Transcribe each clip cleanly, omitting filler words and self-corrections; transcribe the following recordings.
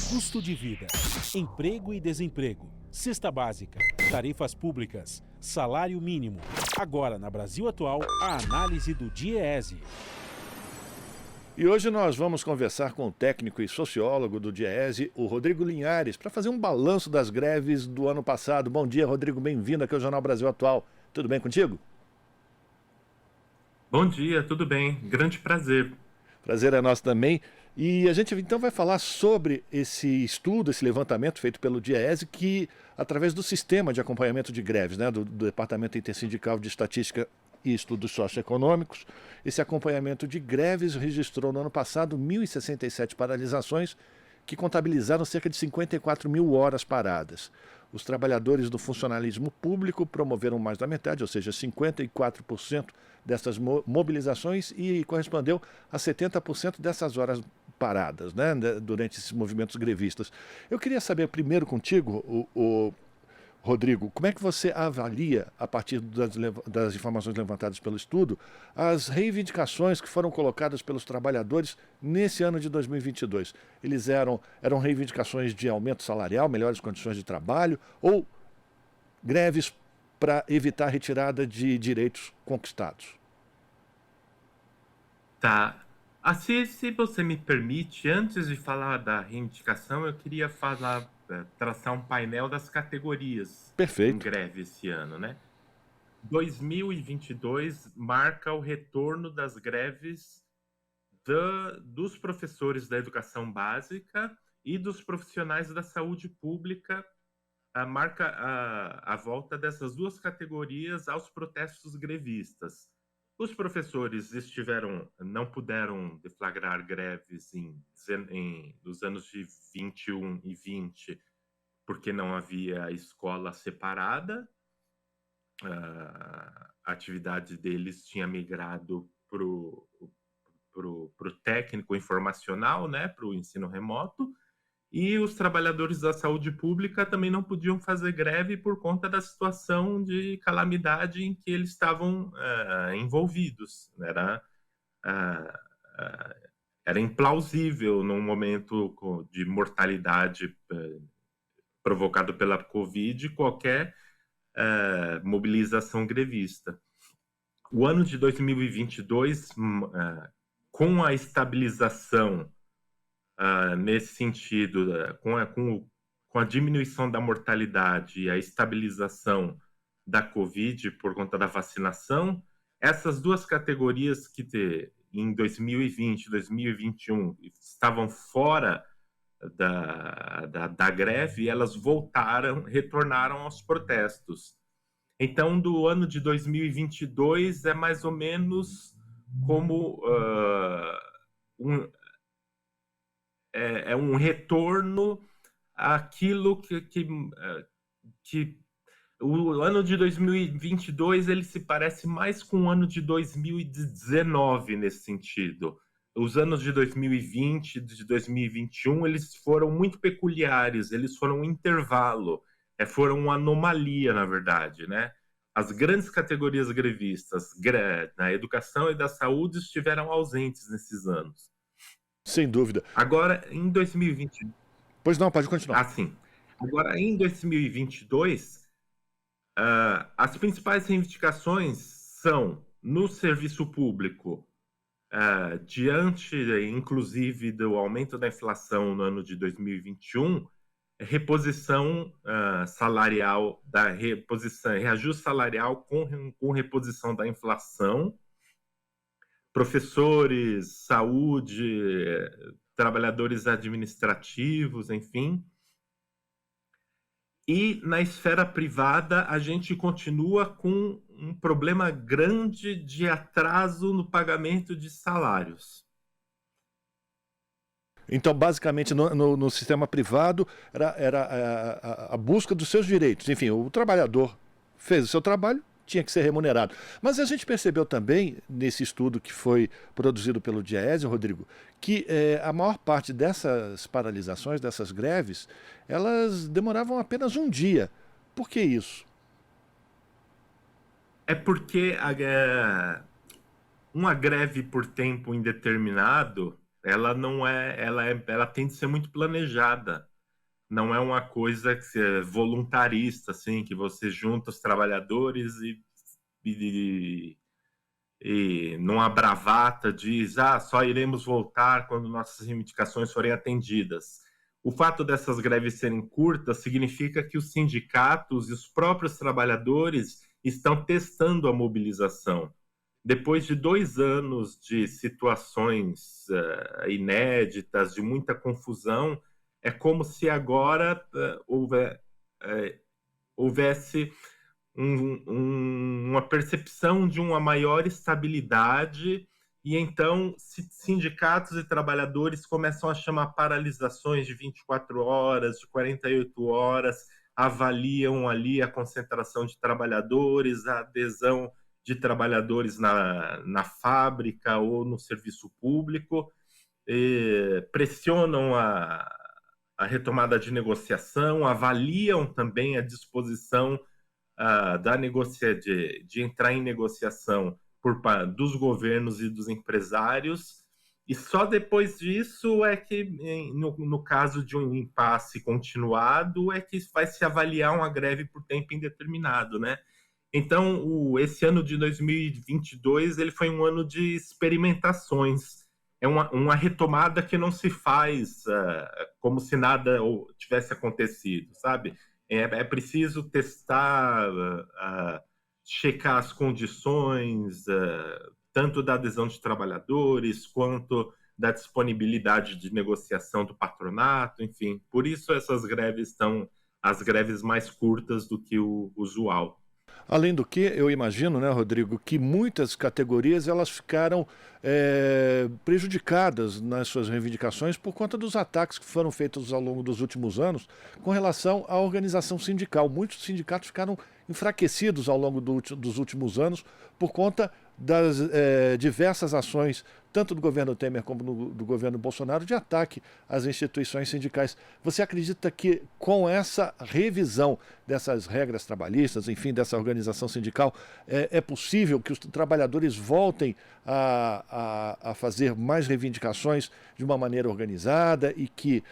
Custo de vida, emprego e desemprego, cesta básica, tarifas públicas, salário mínimo. Agora, na Brasil Atual, a análise do DIEESE. E hoje nós vamos conversar com o técnico e sociólogo do DIEESE, o Rodrigo Linhares, para fazer um balanço das greves do ano passado. Bom dia, Rodrigo, bem-vindo aqui ao Jornal Brasil Atual. Tudo bem contigo? Bom dia, tudo bem? Grande prazer. Prazer é nosso também. E a gente então vai falar sobre esse estudo, esse levantamento feito pelo DIEESE, que através do sistema de acompanhamento de greves, né, do Departamento Intersindical de Estatística e Estudos Socioeconômicos, esse acompanhamento de greves registrou no ano passado 1.067 paralisações, que contabilizaram cerca de 54 mil horas paradas. Os trabalhadores do funcionalismo público promoveram mais da metade, ou seja, 54% dessas mobilizações, e correspondeu a 70% dessas horas paradas, né, durante esses movimentos grevistas. Eu queria saber primeiro contigo, Rodrigo, como é que você avalia, a partir das informações levantadas pelo estudo, as reivindicações que foram colocadas pelos trabalhadores nesse ano de 2022? Eles eram reivindicações de aumento salarial, melhores condições de trabalho, ou greves para evitar a retirada de direitos conquistados? Tá. Se você me permite, antes de falar da reivindicação, eu queria traçar um painel das categorias em Perfeito. greve esse ano, né? 2022 marca o retorno das greves dos professores da educação básica e dos profissionais da saúde pública. Marca a volta dessas duas categorias aos protestos grevistas. Os professores não puderam deflagrar greves nos anos de 21 e 20, porque não havia escola separada. A atividade deles tinha migrado para o técnico informacional, né, para o ensino remoto. E os trabalhadores da saúde pública também não podiam fazer greve por conta da situação de calamidade em que eles estavam envolvidos. Era implausível num momento de mortalidade provocado pela Covid qualquer mobilização grevista. O ano de 2022, com a estabilização nesse sentido, com a diminuição da mortalidade e a estabilização da Covid por conta da vacinação, essas duas categorias que em 2020 e 2021 estavam fora da greve, elas retornaram aos protestos. Então, do ano de 2022 é mais ou menos como um retorno àquilo que o ano de 2022 ele se parece mais com o ano de 2019 nesse sentido. Os anos de 2020 e de 2021 eles foram muito peculiares, eles foram um intervalo, foram uma anomalia, na verdade, né? As grandes categorias grevistas na educação e da saúde estiveram ausentes nesses anos. Sem dúvida. Agora, em 2020... Pois não, pode continuar. Sim. Agora, em 2022, as principais reivindicações são, no serviço público, diante, inclusive, do aumento da inflação no ano de 2021, reposição salarial, reajuste salarial com reposição da inflação, professores, saúde, trabalhadores administrativos, enfim. E na esfera privada, a gente continua com um problema grande de atraso no pagamento de salários. Então, basicamente, no sistema privado, era a busca dos seus direitos. Enfim, o trabalhador fez o seu trabalho, tinha que ser remunerado. Mas a gente percebeu também, nesse estudo que foi produzido pelo DIEESE, Rodrigo, que a maior parte dessas paralisações, dessas greves, elas demoravam apenas um dia. Por que isso? É porque uma greve por tempo indeterminado, ela não é, ela tem de ser muito planejada. Não é uma coisa que é voluntarista, assim, que você junta os trabalhadores e numa bravata diz, só iremos voltar quando nossas reivindicações forem atendidas. O fato dessas greves serem curtas significa que os sindicatos e os próprios trabalhadores estão testando a mobilização. Depois de 2 anos de situações inéditas, de muita confusão, é como se agora houvesse uma percepção de uma maior estabilidade, e então sindicatos e trabalhadores começam a chamar paralisações de 24 horas, de 48 horas, avaliam ali a concentração de trabalhadores, a adesão de trabalhadores na fábrica ou no serviço público, pressionam a retomada de negociação, avaliam também a disposição de entrar em negociação dos governos e dos empresários, e só depois disso é que, no caso de um impasse continuado, é que vai se avaliar uma greve por tempo indeterminado, né? Então, esse ano de 2022 ele foi um ano de experimentações. É uma retomada que não se faz como se nada tivesse acontecido, sabe? É preciso testar, checar as condições, tanto da adesão de trabalhadores, quanto da disponibilidade de negociação do patronato, enfim. Por isso essas greves são as greves mais curtas do que o usual. Além do que, eu imagino, né, Rodrigo, que muitas categorias elas ficaram prejudicadas nas suas reivindicações por conta dos ataques que foram feitos ao longo dos últimos anos com relação à organização sindical. Muitos sindicatos ficaram enfraquecidos ao longo dos últimos anos por conta das diversas ações, tanto do governo Temer como do governo Bolsonaro, de ataque às instituições sindicais. Você acredita que com essa revisão dessas regras trabalhistas, enfim, dessa organização sindical, é possível que os trabalhadores voltem a fazer mais reivindicações de uma maneira organizada e que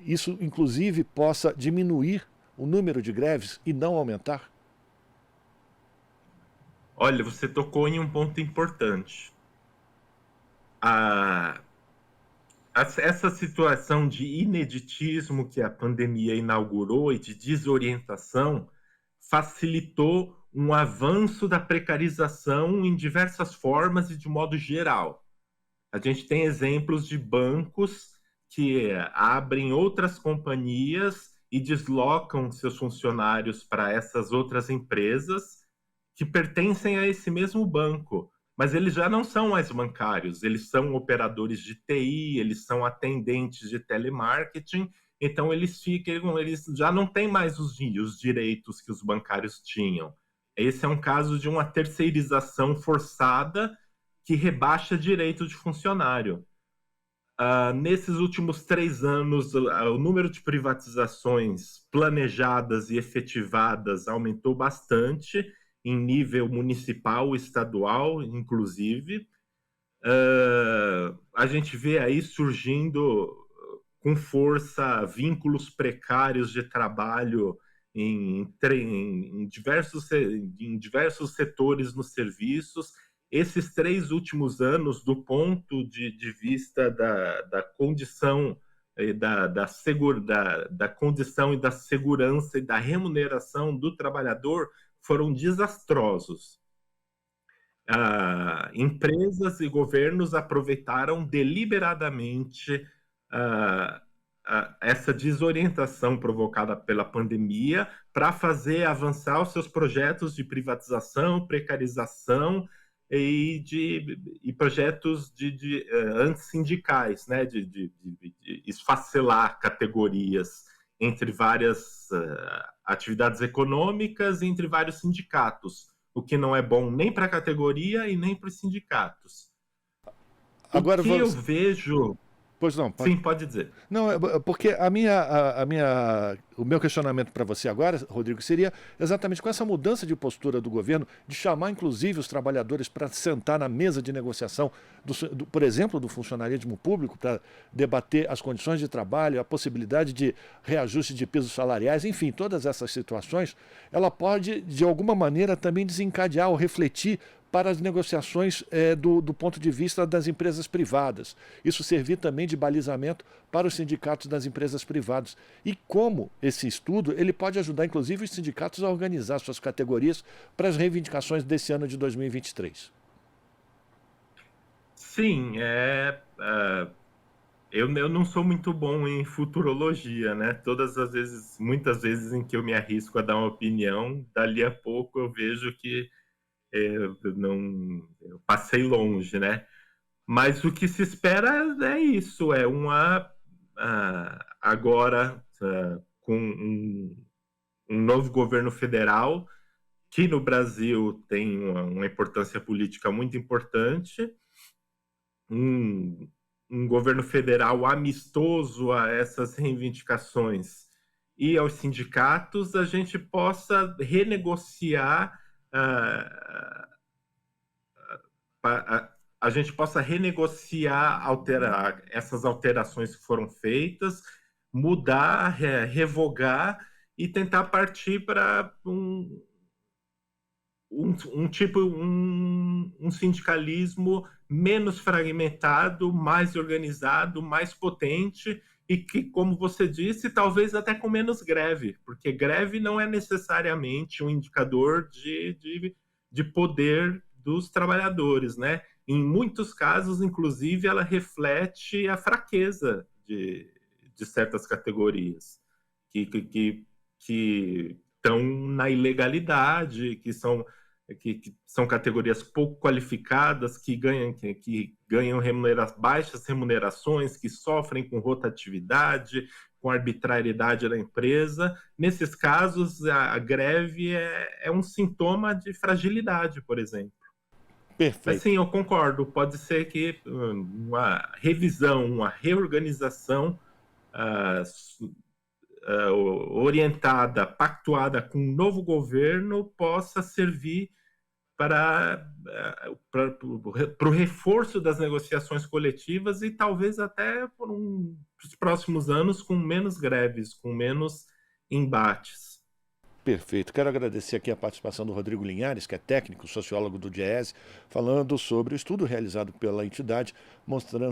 isso, inclusive, possa diminuir o número de greves e não aumentar? Olha, você tocou em um ponto importante. Essa situação de ineditismo que a pandemia inaugurou e de desorientação facilitou um avanço da precarização em diversas formas e de modo geral. A gente tem exemplos de bancos que abrem outras companhias e deslocam seus funcionários para essas outras empresas que pertencem a esse mesmo banco, mas eles já não são mais bancários, eles são operadores de TI, eles são atendentes de telemarketing, então eles já não têm mais os direitos que os bancários tinham. Esse é um caso de uma terceirização forçada que rebaixa direito de funcionário. Nesses últimos 3 anos, o número de privatizações planejadas e efetivadas aumentou bastante, em nível municipal, estadual, inclusive. A gente vê aí surgindo com força vínculos precários de trabalho em diversos setores nos serviços. Esses 3 últimos anos, do ponto de vista da condição da condição e da segurança e da remuneração do trabalhador, foram desastrosos. Empresas e governos aproveitaram deliberadamente essa desorientação provocada pela pandemia para fazer avançar os seus projetos de privatização, precarização e projetos antissindicais, né, de esfacelar categorias entre várias atividades econômicas, entre vários sindicatos, o que não é bom nem para a categoria e nem para os sindicatos. Agora, eu vejo Pois não, pode... Sim, pode dizer. Não, porque o meu questionamento para você agora, Rodrigo, seria exatamente com essa mudança de postura do governo, de chamar inclusive os trabalhadores para sentar na mesa de negociação, por exemplo, do funcionalismo público, para debater as condições de trabalho, a possibilidade de reajuste de pisos salariais, enfim, todas essas situações, ela pode, de alguma maneira, também desencadear ou refletir para as negociações do ponto de vista das empresas privadas. Isso servir também de balizamento para os sindicatos das empresas privadas. E como esse estudo ele pode ajudar, inclusive, os sindicatos a organizar suas categorias para as reivindicações desse ano de 2023. Sim, eu não sou muito bom em futurologia, né? Muitas vezes em que eu me arrisco a dar uma opinião, dali a pouco eu vejo que eu passei longe, né? Mas o que se espera é isso, agora com um novo governo federal, que no Brasil tem uma importância política muito importante, um governo federal amistoso a essas reivindicações e aos sindicatos, a gente possa renegociar alterar essas alterações que foram feitas, mudar, revogar e tentar partir para um sindicalismo menos fragmentado, mais organizado, mais potente e que, como você disse, talvez até com menos greve, porque greve não é necessariamente um indicador de poder dos trabalhadores, né? Em muitos casos, inclusive, ela reflete a fraqueza de certas categorias que estão na ilegalidade, que são categorias pouco qualificadas, que ganham baixas remunerações, que sofrem com rotatividade, com arbitrariedade da empresa. Nesses casos, a greve é um sintoma de fragilidade, por exemplo. Perfeito. Mas sim, eu concordo. Pode ser que uma revisão, uma reorganização orientada, pactuada com um novo governo possa servir para o reforço das negociações coletivas e talvez até por os próximos anos com menos greves, com menos embates. Perfeito. Quero agradecer aqui a participação do Rodrigo Linhares, que é técnico, sociólogo do DIEESE, falando sobre o estudo realizado pela entidade,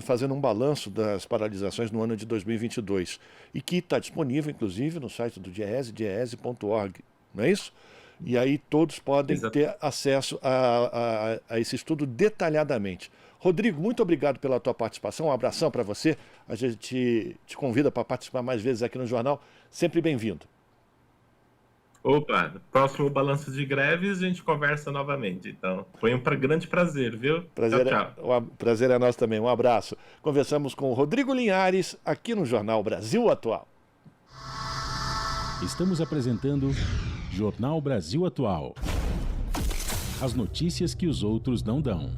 fazendo um balanço das paralisações no ano de 2022 e que está disponível, inclusive, no site do DIEESE, diese.org, não é isso? E aí todos podem ter acesso a esse estudo detalhadamente. Rodrigo, muito obrigado pela tua participação, um abração para você. A gente te convida para participar mais vezes aqui no Jornal, sempre bem-vindo. Opa, próximo balanço de greves a gente conversa novamente. Então, foi um grande prazer, viu? Tchau. Prazer é nosso também, um abraço. Conversamos com o Rodrigo Linhares, aqui no Jornal Brasil Atual. Estamos apresentando Jornal Brasil Atual. As notícias que os outros não dão.